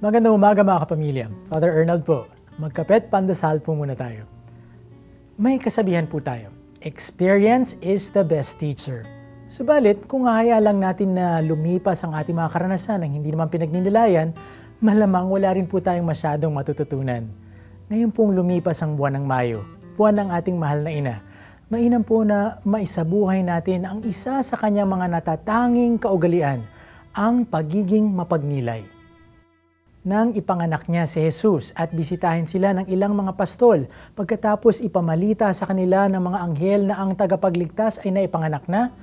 Magandang umaga mga kapamilya. Father Arnold po. Magkapet, pandasal po muna tayo. May kasabihan po tayo, experience is the best teacher. Subalit, kung hahaya lang natin na lumipas ang ating mga karanasan ng hindi naman pinagninilayan, malamang wala rin po tayong masyadong matututunan. Ngayon pong lumipas ang buwan ng Mayo, buwan ng ating mahal na ina, mainam po na maisabuhay natin ang isa sa kanyang mga natatanging kaugalian, ang pagiging mapagnilay. Nang ipanganak niya si Jesus at bisitahin sila ng ilang mga pastol pagkatapos ipamalita sa kanila ng mga anghel na ang tagapagligtas ay naipanganak na,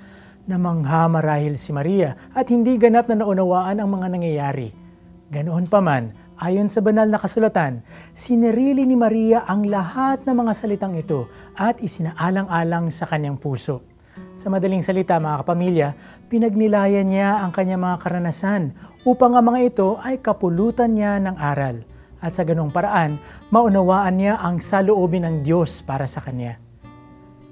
namangha marahil si Maria at hindi ganap na naunawaan ang mga nangyayari. Ganoon pa man, ayon sa banal na kasulatan, sinirili ni Maria ang lahat ng mga salitang ito at isinaalang-alang sa kanyang puso. Sa madaling salita mga kapamilya, pinagnilayan niya ang kanyang mga karanasan upang ang mga ito ay kapulutan niya ng aral. At sa ganung paraan, maunawaan niya ang saloobin ng Diyos para sa kanya.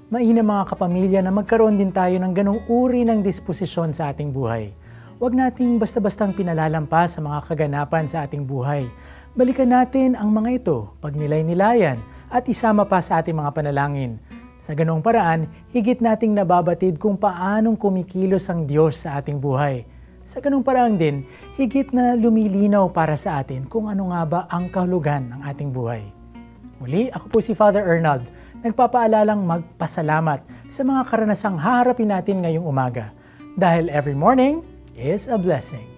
Mainam mga kapamilya na magkaroon din tayo ng ganong uri ng disposisyon sa ating buhay. Huwag nating basta-bastang pinalalampas sa mga kaganapan sa ating buhay. Balikan natin ang mga ito, pagnilay-nilayan at isama pa sa ating mga panalangin. Sa ganong paraan, higit nating nababatid kung paanong kumikilos ang Diyos sa ating buhay. Sa ganong paraan din, higit na lumilinaw para sa atin kung ano nga ba ang kahulugan ng ating buhay. Muli, ako po si Father Arnold, nagpapaalalang magpasalamat sa mga karanasang haharapin natin ngayong umaga. Dahil every morning is a blessing.